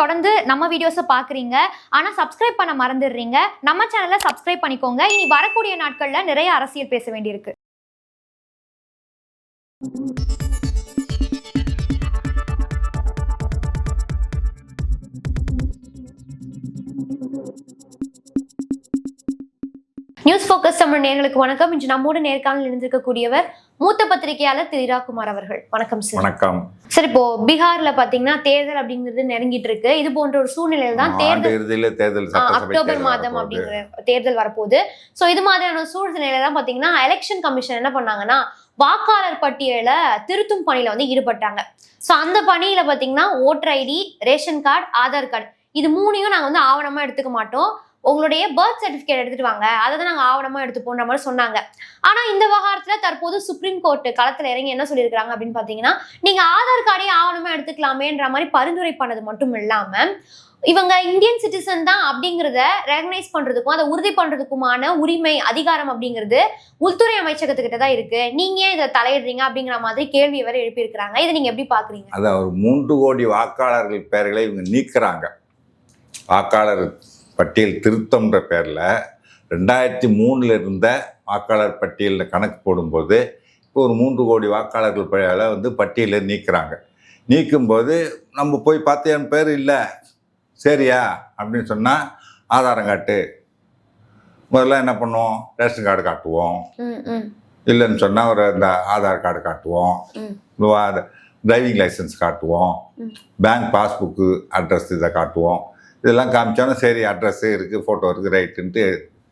தொடர்ந்து நம்ம வீடியோஸை பார்க்குறீங்க. ஆனால் சப்ஸ்கிரைப் பண்ண மறந்துடுறீங்க. நம்ம சேனலை சப்ஸ்கிரைப் பண்ணிக்கோங்க. இனி வரக்கூடிய நாட்களில் நிறைய அரசியல் பேச வேண்டியிருக்கு. நியூஸ் ஃபோக்கஸ் தமிழ் நேயர்களுக்கு வணக்கம். இன்று நம்மோடு நேர்காணல் இருந்திருக்கக்கூடியவர் மூத்த பத்திரிகையாளர் திரு இரா.குமார் அவர்கள். வணக்கம் சார். வணக்கம் சார். இப்போ பீகார்ல பாத்தீங்கன்னா தேர்தல் அப்படிங்கிறது நெருங்கிட்டு இருக்கு. இது போன்ற ஒரு சூழ்நிலையில தான் தேர்தல் அக்டோபர் மாதம் அப்படிங்கிற தேர்தல் வரப்போகுது. சோ இது மாதிரியான சூழ்நிலையில தான் பாத்தீங்கன்னா எலெக்ஷன் கமிஷன் என்ன பண்ணாங்கன்னா வாக்காளர் பட்டியலை திருத்தும் பணியில வந்து ஈடுபட்டாங்க. சோ அந்த பணியில பாத்தீங்கன்னா voter ID, ration card, Aadhaar card இது மூணையும் நாங்க வந்து ஆவணமா எடுத்துக்க மாட்டோம். உங்களுடைய பர்த் சர்டிபிகேட் எடுத்துட்டு வாங்க, அதை தான் நாங்கள் ஆவணமா எடுத்துப்போன்ற மாதிரி சொன்னாங்க. ஆனா இந்த விவகாரத்துல தற்போது சுப்ரீம் கோர்ட் களத்துல இறங்கி என்ன சொல்லியிருக்காங்க அப்படின்னு பாத்தீங்கன்னா, நீங்க ஆதார் கார்டே ஆவணமா எடுத்துக்கலாமேன்ற மாதிரி பரிந்துரை பண்ணது மட்டும் இல்லாம இவங்க இந்தியன் சிட்டிசன் தான் அப்படிங்கிறத ரெகனைஸ் பண்றதுக்கும் அதை உறுதி பண்றதுக்குமான உரிமை அதிகாரம் அப்படிங்கிறது உள்துறை அமைச்சகத்துக்கிட்ட தான் இருக்கு. நீங்க இதை தலையிடுறீங்க அப்படிங்கிற மாதிரி கேள்வி வரை எழுப்பியிருக்கிறாங்க. இதை நீங்க எப்படி பாக்குறீங்க? அதாவது 3 கோடி வாக்காளர்கள் பெயர்களை இவங்க நீக்குறாங்க. வாக்காளர் பட்டியல் திருத்தம்ன்ற பேரில் 2003 இருந்த வாக்காளர் பட்டியலில் கணக்கு போடும்போது இப்போ ஒரு 3 கோடி வாக்காளர்கள் பெயரை வந்து பட்டியலில் நீக்கிறாங்க. நீக்கும்போது நம்ம போய் பார்த்து என் பேர் இல்லை சரியா அப்படின்னு சொன்னால் ஆதாரம் காட்டு. முதல்ல என்ன பண்ணுவோம், ரேஷன் கார்டு காட்டுவோம். இல்லைன்னு சொன்னால் ஒரு இந்த ஆதார் கார்டு காட்டுவோம், டிரைவிங் லைசன்ஸ் காட்டுவோம், பேங்க் பாஸ்புக்கு அட்ரஸ் இதை காட்டுவோம். இதெல்லாம் காமிச்சோன்னா சரி அட்ரஸ்ஸு இருக்குது, ஃபோட்டோ இருக்குது, ரைட்டுன்ட்டு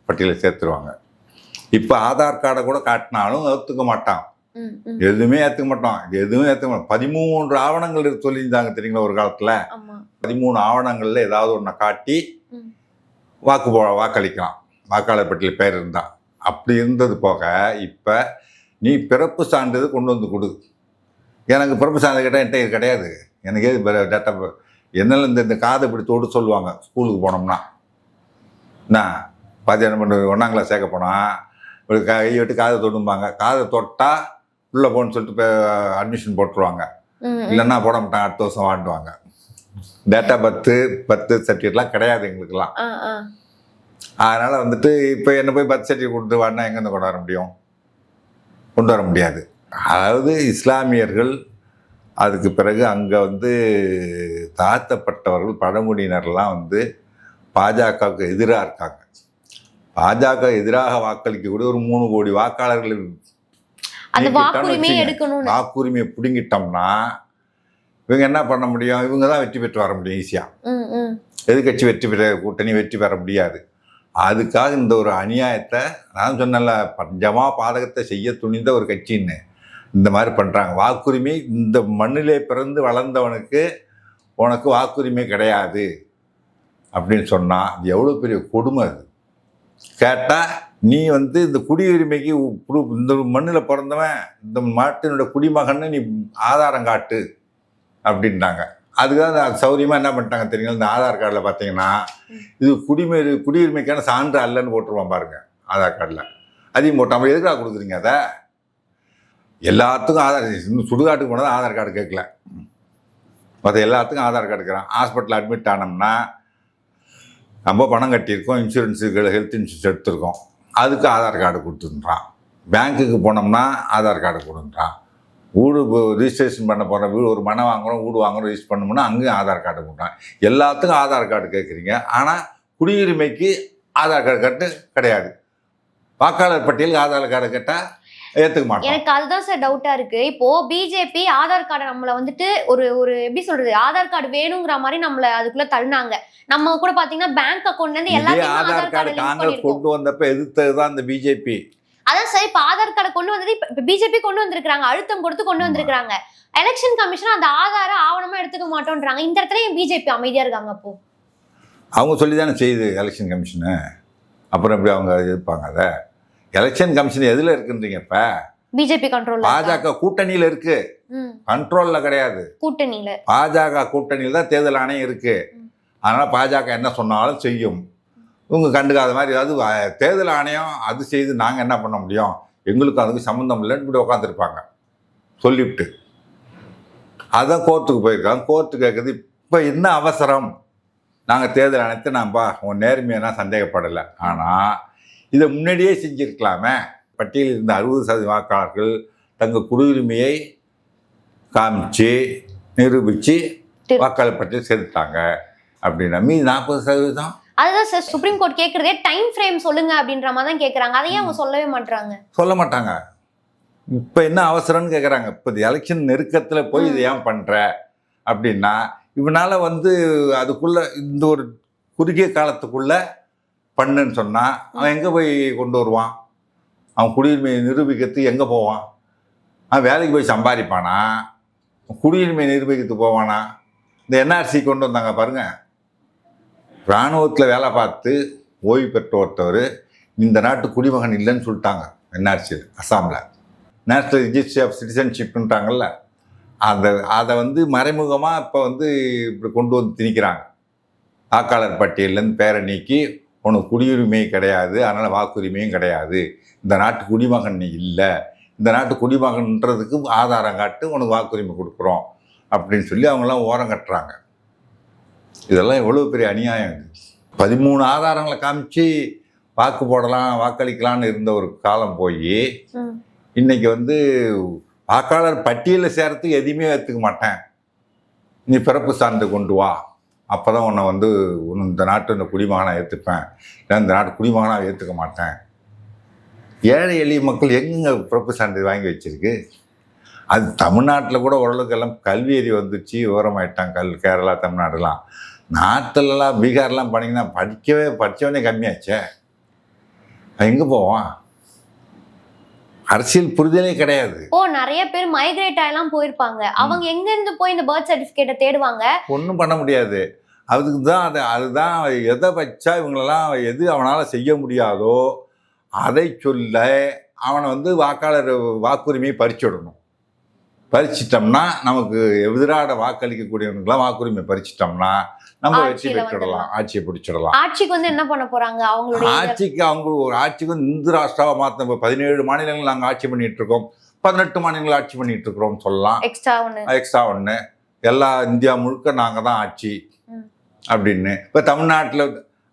பட்டியலில் சேர்த்துருவாங்க. இப்போ ஆதார் கார்டை கூட காட்டினாலும் ஏற்றுக்க மாட்டான். எதுவுமே ஏற்றுக்க மாட்டோம். எதுவும் ஏற்றுக்க மாட்டோம். 13 ஆவணங்கள் சொல்லியிருந்தாங்க தெரியுங்களா ஒரு காலத்தில். 13 ஆவணங்களில் ஏதாவது ஒன்றை காட்டி வாக்களிக்கலாம், வாக்காளர் பட்டியல் பேர் இருந்தால். அப்படி இருந்தது போக இப்போ நீ பிறப்பு சான்றிதழ் கொண்டு வந்து கொடு. எனக்கு பிறப்பு சான்றிதழ் கேட்டால் என்கிட்ட இது கிடையாது. எனக்கு எது டேட்டா என்னால் இந்த காதை இப்படி தொட்டு சொல்லுவாங்க. ஸ்கூலுக்கு போனோம்னா என்ன பாத்தியானம் பண்ண 1ஆம் கிளாஸ் சேர்க்க போனால் இப்படி கை விட்டு காதை தொடும்பாங்க. காதை தொட்டால் உள்ளே போகணுன்னு சொல்லிட்டு அட்மிஷன் போட்டுருவாங்க. இல்லைன்னா போட மாட்டாங்க, அடுத்த வருஷம் வாண்டுவாங்க. டேட்டா பர்த் சர்டிஃபிகேட்லாம் கிடையாது எங்களுக்கெல்லாம். அதனால் வந்துட்டு இப்போ என்ன போய் பர்த் சர்டிஃபிகேட் கொடுத்து வாடினா எங்கேருந்து கொண்டு வர முடியும்? கொண்டு வர முடியாது. அதாவது இஸ்லாமியர்கள் அதுக்கு பிறகு அங்கே வந்து தாழ்த்தப்பட்டவர்கள் பழங்குடியினர்லாம் வந்து பாஜகவுக்கு எதிராக இருக்காங்க. பாஜக எதிராக வாக்களிக்கக்கூடிய ஒரு 3 கோடி வாக்காளர்கள் வாக்குரிமையை பிடுங்கிட்டோம்னா இவங்க என்ன பண்ண முடியும்? இவங்க தான் வெற்றி பெற்று வர முடியும் ஈஸியாக. எதிர்கட்சி வெற்றி பெற, கூட்டணி வெற்றி பெற முடியாது. அதுக்காக இந்த ஒரு அநியாயத்தை நான் சொன்னல, பஞ்சமா பாதகத்தை செய்ய துணிந்த ஒரு கட்சின்னு இந்த மாதிரி பண்ணுறாங்க. வாக்குரிமை இந்த மண்ணிலே பிறந்து வளர்ந்தவனுக்கு உனக்கு வாக்குரிமை கிடையாது அப்படின்னு சொன்னால் இது எவ்வளோ பெரிய கொடுமை. அது கேட்டால் நீ வந்து இந்த குடியுரிமைக்கு இந்த மண்ணில் பிறந்தவன், இந்த நாட்டினோட குடிமகன்னு நீ ஆதாரம் காட்டு அப்படின்ட்டாங்க. அதுக்காக அது சௌரியமாக என்ன பண்ணிட்டாங்க தெரியுங்களா, இந்த ஆதார் கார்டில் பார்த்தீங்கன்னா இது குடியுரிமைக்கான சான்று அல்லன்னு போட்டுருவான் பாருங்க. ஆதார் கார்டில் அதையும் போட்டால் எதுக்காக கொடுக்குறீங்க? அதை எல்லாத்துக்கும் ஆதார், இன்னும் சுடுகாட்டுக்கு போனால் தான் ஆதார் கார்டு கேட்கல, மற்ற எல்லாத்துக்கும் ஆதார் கார்டு இருக்கிறான். ஹாஸ்பிட்டலில் அட்மிட் ஆனோம்னா நம்ம பணம் கட்டியிருக்கோம், இன்சூரன்ஸுக்கு ஹெல்த் இன்சூரன்ஸ் எடுத்துருக்கோம், அதுக்கு ஆதார் கார்டு கொடுத்துன்றான். பேங்க்குக்கு போனோம்னா ஆதார் கார்டு கொடுன்றான். வீடு ரிஜிஸ்ட்ரேஷன் பண்ண போகிற வீடு, ஒரு மனை வாங்குகிறோம், வீடு வாங்குகிறோம், ரிஜிஸ்டர் பண்ணோம்னா அங்கேயும் ஆதார் கார்டு கொடுக்குறான். எல்லாத்துக்கும் ஆதார் கார்டு கேட்குறீங்க. ஆனால் குடியுரிமைக்கு ஆதார் கார்டு கட்டு கிடையாது. வாக்காளர் பட்டியலுக்கு ஆதார் கார்டு கேட்டால் ஏற்றுக்க மாட்டோம். எனக்கு அதுதான் சார் டவுட்டா இருக்கு. இப்போ பிஜேபி ஆதார் கார்டை நம்மளை வந்துட்டு ஒரு எப்படி சொல்றது, ஆதார் கார்டு வேணுங்கிற மாதிரி நம்மள அதுக்குள்ள தள்ளினாங்க. நம்ம கூட பாத்தீங்கன்னா பேங்க் அக்கௌண்ட்ல இருந்து எல்லாத்தையும் ஆதார் கார்டு காங்கிரஸ் கொண்டு வந்தப்ப எதிர்த்ததுதான் இந்த பிஜேபி. அதான் சார், இப்ப ஆதார் கார்டை கொண்டு வந்தது இப்ப பிஜேபி கொண்டு வந்திருக்காங்க, அழுத்தம் கொடுத்து கொண்டு வந்திருக்காங்க. எலெக்ஷன் கமிஷன் அந்த ஆதார ஆவணமா எடுத்துக்க மாட்டோம்ன்றாங்க. இந்த இடத்துல ஏன் பிஜேபி அமைதியா இருக்காங்க? அப்போ அவங்க சொல்லிதானே செய்யுது எலெக்ஷன் கமிஷனு. அப்புறம் எப்படி அவங்க இருப்பாங்க? அதை எலெக்ஷன் கமிஷன் எதுல இருக்குன்றீங்க? இப்ப பிஜேபி கண்ட்ரோல், பாஜக கூட்டணியில இருக்கு, கண்ட்ரோல்ல கிடையாது. கூட்டணியில பாஜக கூட்டணியில தான் தேர்தல் ஆணையம் இருக்கு. அதனால பாஜக என்ன சொன்னாலும் செய்யும். இவங்க கண்டுக்காத மாதிரி ஏதாவது தேர்தல் ஆணையம் அது செய்து நாங்கள் என்ன பண்ண முடியும், எங்களுக்கு அதுக்கு சம்மந்தம் இல்லைன்னு இப்படி உட்காந்துருப்பாங்க சொல்லிவிட்டு. அதான் கோர்ட்டுக்கு போயிருக்காங்க. கோர்ட்டு கேட்குறது இப்போ என்ன அவசரம்? நாங்கள் தேர்தல் அனைத்து உன் நேர்மையான சந்தேகப்படலை. ஆனால் இதை முன்னாடியே செஞ்சுருக்கலாமே. பட்டியலில் இருந்த 60% வாக்காளர்கள் தங்கள் குடியுரிமையை காமிச்சு நிரூபித்து வாக்காளர் பட்டியல் சேர்த்துட்டாங்க அப்படின்னா மீது 40%. அதுதான் சார் சுப்ரீம் கோர்ட் கேட்குறதே டைம் ஃப்ரேம் சொல்லுங்க அப்படின்ற மாதிரி தான் கேட்குறாங்க. அதையே அவங்க சொல்லவே மாட்டாங்க. சொல்ல மாட்டாங்க. இப்போ என்ன அவசரம்னு கேட்குறாங்க. இப்போ எலெக்ஷன் நெருக்கத்தில் போய் இதை ஏன் பண்ணுற அப்படின்னா, இவனால் அதுக்குள்ளே இந்த ஒரு குறுகிய காலத்துக்குள்ளே பண்ணுன்னு சொன்னால் அவன் எங்கே போய் கொண்டு வருவான்? அவன் குடியுரிமையை நிரூபிக்கிறதுக்கு எங்கே போவான்? அவன் வேலைக்கு போய் சம்பாதிப்பானா? குடியுரிமையை நிரூபிக்கிறதுக்கு போவானா? இந்த என்ஆர்சி கொண்டு வந்தாங்க பாருங்கள். இராணுவத்தில் வேலை பார்த்து ஓய்வு பெற்ற ஒருத்தவர் இந்த நாட்டு குடிமகன் இல்லைன்னு சொல்லிட்டாங்க. என்ஆர்சி அசாமில் நேஷ்னல் ரிஜிஸ்ட்ரி ஆஃப் சிட்டிசன்ஷிப்ன்றாங்கல்ல, அதை மறைமுகமாக இப்போ இப்படி கொண்டு வந்து திணிக்கிறாங்க. வாக்காளர் பட்டியலேருந்து பேரை நீக்கி உனக்கு குடியுரிமை கிடையாது, அதனால் வாக்குரிமையும் கிடையாது, இந்த நாட்டு குடிமகன் நீ இல்லை, இந்த நாட்டு குடிமகன்றதுக்கு ஆதாரம் காட்டு உனக்கு வாக்குரிமை கொடுக்குறோம் அப்படின்னு சொல்லி அவங்களாம் ஓரம் கட்டுறாங்க. இதெல்லாம் எவ்வளோ பெரிய அநியாயம் இது. 13 ஆதாரங்களை காமிச்சு வாக்கு போடலாம் வாக்களிக்கலான்னு இருந்த ஒரு காலம் போய் இன்னைக்கு வாக்காளர் பட்டியலில் சேர்றதுக்கு எதையுமே ஏற்றுக்க மாட்டேன், நீ பிறப்பு சான்று கொண்டு வா, அப்போ தான் உன்னை இந்த நாட்டு இந்த குடிமகனாக ஏற்றுப்பேன், இல்லை இந்த நாட்டு குடிமகனாக ஏற்றுக்க மாட்டேன். ஏழை எளிய மக்கள் எங்கெங்க பிறப்பு சான்று வாங்கி வச்சிருக்கு? அது தமிழ்நாட்டில் கூட ஓரளவுக்கு எல்லாம் கல்வி அறிவு வந்துச்சு, விவரமாயிட்டாங்க. கேரளா தமிழ்நாடுலாம், நாட்டிலலாம் பீகார்லாம் பண்ணிங்கன்னா படித்தவனே கம்மியாச்சே. எங்கே போவான்? அரசியல் புரிதலே கிடையாது. நிறைய பேர் மைக்ரேட் ஆகலாம் போயிருப்பாங்க. அவங்க எங்க இருந்து போய் இந்த பர்த் சர்டிபிகேட்டை தேடுவாங்க? ஒன்றும் பண்ண முடியாது. அதுக்கு தான் அதுதான் எதை வச்சா இவங்களெல்லாம் எது அவனால் செய்ய முடியாதோ அதை சொல்ல அவனை வாக்காளர் வாக்குரிமையை பறிச்சுடணும். பறிச்சிட்டோம்னா நமக்கு எதிராக வாக்களிக்கக்கூடியவங்களாம் வாக்குரிமை பறிச்சிட்டோம்னா நம்ம வெற்றி பெற்றுடலாம், ஆட்சியை பிடிச்சிடலாம். ஆட்சிக்கு என்ன பண்ண போறாங்க? அவங்களுடைய ஆட்சிக்கு இந்து ராஷ்டிராவை மாற்ற 17 மாநிலங்கள் நாங்கள் ஆட்சி பண்ணிட்டு இருக்கோம், 18 மாநிலங்கள் ஆட்சி பண்ணிட்டு இருக்கிறோம் சொல்லலாம். எக்ஸ்ட்ரா ஒன்று எல்லா இந்தியா முழுக்க நாங்கள் தான் ஆட்சி அப்படின்னு. இப்போ தமிழ்நாட்டில்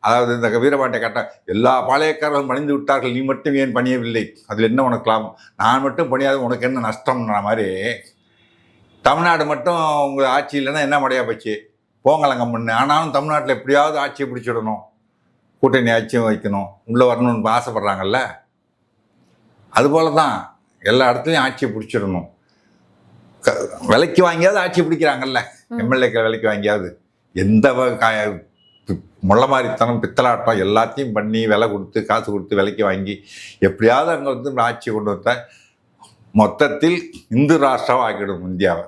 அதாவது இந்த வீரபாண்டிய கட்ட எல்லா பாளையக்காரர்களும் பணிந்து விட்டார்கள், நீ மட்டும் ஏன் பணியவில்லை, அதில் என்ன உனக்கு லாபம், நான் மட்டும் பணியாது உனக்கு என்ன நஷ்டம்ன்ற மாதிரி தமிழ்நாடு மட்டும் உங்கள் ஆட்சி இல்லைன்னா என்ன மடையா போச்சு, போங்கலங்க முன்னு. ஆனாலும் தமிழ்நாட்டில் எப்படியாவது ஆட்சியை பிடிச்சிடணும், கூட்டணி ஆட்சியும் வைக்கணும், உள்ளே வரணும்னு ஆசைப்பட்றாங்கல்ல. அதுபோல தான் எல்லா இடத்துலையும் ஆட்சியை பிடிச்சிடணும். விலைக்கு வாங்கியாவது ஆட்சி பிடிக்கிறாங்கல்ல, எம்எல்ஏக்கள் விலைக்கு வாங்கியாவது. எந்த முள்ள மாதிரித்தனம் பித்தலாட்டம் எல்லாத்தையும் பண்ணி விலை கொடுத்து காசு கொடுத்து விலைக்கு வாங்கி எப்படியாவது அங்கே ஆட்சி கொண்டு வந்த மொத்தத்தில் இந்து ராஷ்டிராவை ஆக்கிடும் இந்தியாவை.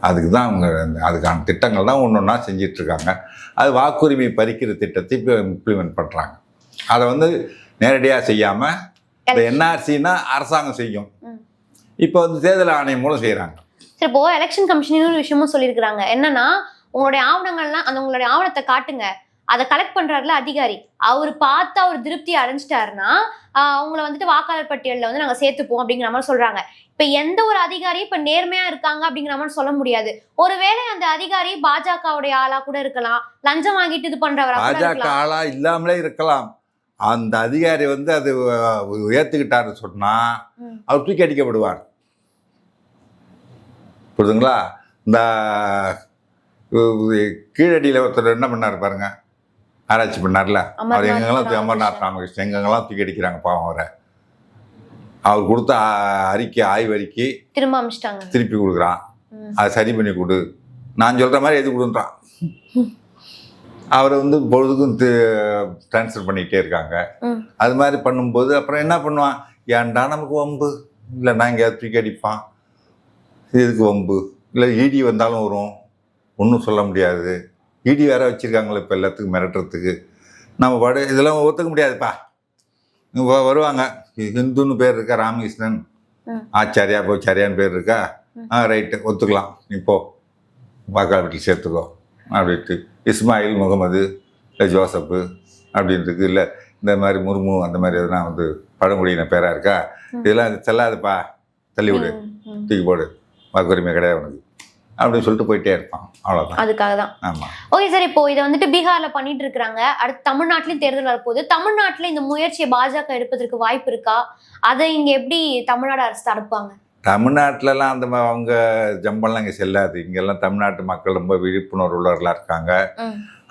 அதுக்கு தான் அவங்க அதுக்கான திட்டங்கள் தான் ஒன்று ஒன்றா செஞ்சிட்ருக்காங்க. அது வாக்குரிமை பறிக்கிற திட்டத்தை இப்போ இம்ப்ளிமெண்ட் பண்ணுறாங்க. அதை நேரடியாக செய்யாமல் இந்த என்ஆர்சின்னா அரசாங்கம் செய்யும், இப்போ தேர்தல் ஆணையம் மூலம் செய்கிறாங்க. சரி, இப்போ எலெக்ஷன் கமிஷன் ஒரு விஷயமும் சொல்லியிருக்கிறாங்க. என்னன்னா, உங்களுடைய ஆவணங்கள்லாம் உங்களுடைய ஆவணத்தை காட்டுங்க, அதை கலெக்ட் பண்றாருல அதிகாரி, அவர் பார்த்து அவர் திருப்தி அடைஞ்சிட்டாருன்னா அவங்கள வாக்காளர் பட்டியலில் நாங்கள் சேர்த்துப்போம் அப்படிங்கிற மாதிரி சொல்றாங்க. இப்ப எந்த ஒரு அதிகாரியும் இப்ப நேர்மையா இருக்காங்க அப்படிங்கிற மாதிரி சொல்ல முடியாது. ஒருவேளை அந்த அதிகாரி பாஜகவுடைய ஆளா கூட இருக்கலாம், லஞ்சம் வாங்கிட்டு இது பண்றவரா பாஜக ஆளா இல்லாமலே இருக்கலாம். அந்த அதிகாரி அது ஏத்துக்கிட்டாரு சொன்னா அவர் தூக்கி அடிக்கப்படுவார். புரியுதுங்களா? இந்த கீழடியில் ஒருத்தர் என்ன பண்ணாரு பாருங்க, ஆராய்ச்சி பண்ணார்ல, அவர் எங்கெங்கெல்லாம் அமர்நாத் ராமகிருஷ்ணன் எங்கெங்கெல்லாம் தூக்கி அடிக்கிறாங்க பாவம். அவர் கொடுத்த ஆய்வறிக்கை திருப்பி கொடுக்குறான், அதை சரி பண்ணி கொடு, நான் சொல்கிற மாதிரி எது கொடுன்றான். அவரை பொழுதுக்கும் ட்ரான்ஸ்ஃபர் பண்ணிக்கிட்டே இருக்காங்க. அது மாதிரி பண்ணும்போது அப்புறம் என்ன பண்ணுவான், ஏன்டா நமக்கு வம்பு, இல்லைன்னா எங்கேயாவது தூக்கி அடிப்பான், இதுக்கு வம்பு இல்லை. இடி வந்தாலும் வரும், ஒன்றும் சொல்ல முடியாது. இடி வேற வச்சுருக்காங்களே இப்போ எல்லாத்துக்கும் மிரட்டுறதுக்கு. நம்ம பாடு இதெல்லாம் ஒத்துக்க முடியாதுப்பா. வருவாங்க, ஹிந்துன்னு பேர் இருக்கா, ராமகிருஷ்ணன் ஆச்சாரியா போச்சாரியான்னு பேர் இருக்கா, ரைட்டு ஒத்துக்கலாம், இப்போ வாக்காளர் வீட்டில் சேர்த்துக்கோ அப்படின்ட்டு. இஸ்மாயில் முகமது இல்லை ஜோசப்பு அப்படின்றது இல்லை, இந்த மாதிரி முர்மு அந்த மாதிரி எதுனா பழங்குடியின பேராக இருக்கா, இதெல்லாம் செல்லாதுப்பா, தள்ளி விடு, தூக்கி போடு, வாக்குரிமை கிடையாது உனக்கு அப்படின்னு சொல்லிட்டு போயிட்டே இருப்பான். அவ்வளோதான். அதுக்காக தான். ஆமாம். ஓகே சார், இப்போ இதை வந்துட்டு பீகார்ல பண்ணிட்டு இருக்காங்க, அடுத்து தமிழ்நாட்டிலையும் தேர்தல் வரப்போகுது. தமிழ்நாட்டுல இந்த முயற்சியை பாஜக எடுப்பதற்கு வாய்ப்பு இருக்கா? அதை இங்க எப்படி தமிழ்நாடு அரசு தடுப்பாங்க? தமிழ்நாட்டிலலாம் அவங்க ஜம்பெல்லாம் இங்கே செல்லாது. இங்கெல்லாம் தமிழ்நாட்டு மக்கள் ரொம்ப விழிப்புணர்வு உள்ளவர்களாக இருக்காங்க.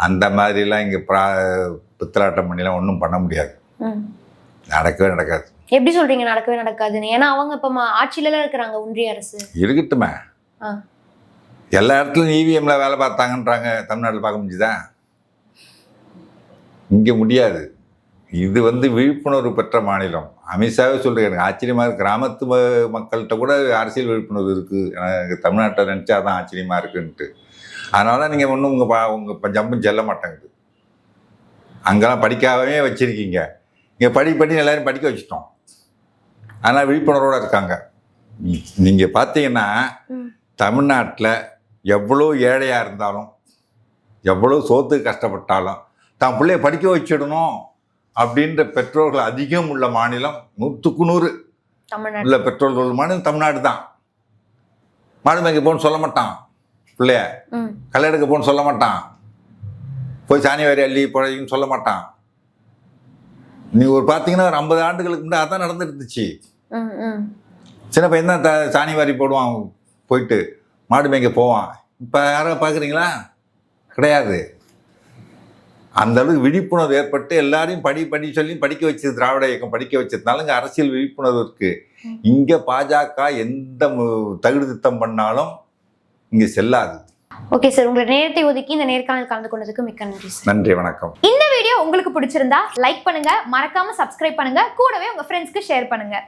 அந்த மாதிரிலாம் இங்கே பித்தலாட்டம் பண்ணிலாம் ஒன்றும் பண்ண முடியாது. நடக்கவே நடக்காது. எப்படி சொல்றீங்க நடக்கவே நடக்காதுன்னு? ஏன்னா அவங்க இப்போ ஆட்சியில இருக்கிறாங்க ஒன்றிய அரசு. இருக்கட்டுமே, எல்லா இடத்துலையும் இவிஎம்ல வேலை பார்த்தாங்கன்றாங்க. தமிழ்நாட்டில் பார்க்க முடியுதா? இங்கே முடியாது. இது விழிப்புணர்வு பெற்ற மாநிலம். அமித்ஷாவே சொல்கிறேன், எனக்கு ஆச்சரியமாக இருக்குது. கிராமத்து மக்கள்கிட்ட கூட அரசியல் விழிப்புணர்வு இருக்குது. எனக்கு தமிழ்நாட்டை நினச்சா தான் ஆச்சரியமாக இருக்குன்ட்டு. அதனால தான் நீங்கள் ஒன்றும் உங்கள் ஜம்பும் செல்ல மாட்டேங்குது. அங்கெல்லாம் படிக்காமே வச்சுருக்கீங்க. இங்கே படி எல்லாரும் படிக்க வச்சுட்டோம். அதனால் விழிப்புணர்வோடு இருக்காங்க. நீங்கள் பார்த்தீங்கன்னா தமிழ்நாட்டில் எவ்வளோ ஏழையாக இருந்தாலும், எவ்வளோ சோத்துக்கு கஷ்டப்பட்டாலும் தான் பிள்ளைய படிக்க வச்சிடணும் அப்படின்ற பெற்றோர்கள் அதிகம் உள்ள மாநிலம் 100க்கு 100 உள்ள பெற்றோர்கள் உள்ள மாநிலம் தமிழ்நாடு தான். மாடு மேய்க்க போன்னு சொல்ல மாட்டான், பிள்ளைய களை எடுக்க போன்னு சொல்ல மாட்டான், போய் சாணி வாரி அள்ளி பழகின்னு சொல்ல மாட்டான். நீ பார்த்தீங்கன்னா ஒரு 50 ஆண்டுகளுக்கு முன்னாடி அதான் நடந்துட்டு இருந்துச்சு. சின்ன பையன் தான் சாணி வாரி போடுவான், போயிட்டு மாடு மேய்க்க போவான். இப்போ யாராவது பார்க்குறீங்களா? கிடையாது. அந்த அளவுக்கு விழிப்புணர்வு ஏற்பட்டு எல்லாரையும் படி சொல்லி படிக்க வச்சது திராவிட இயக்கம் படிக்க வச்சதுனால இங்கே அரசியல் விழிப்புணர்வு இருக்குது. இங்கே பாஜக எந்த தகுதி திட்டம் பண்ணாலும் இங்கே செல்லாது. ஓகே சார், உங்களை நேரத்தை ஒதுக்கி இந்த நேர்காணல் கலந்து கொண்டதுக்கு மிக்க நன்றி சார். நன்றி, வணக்கம். இந்த வீடியோ உங்களுக்கு பிடிச்சிருந்தா லைக் பண்ணுங்க, மறக்காம சப்ஸ்கிரைப் பண்ணுங்க, கூடவே உங்க ஃப்ரெண்ட்ஸ்க்கு ஷேர் பண்ணுங்க.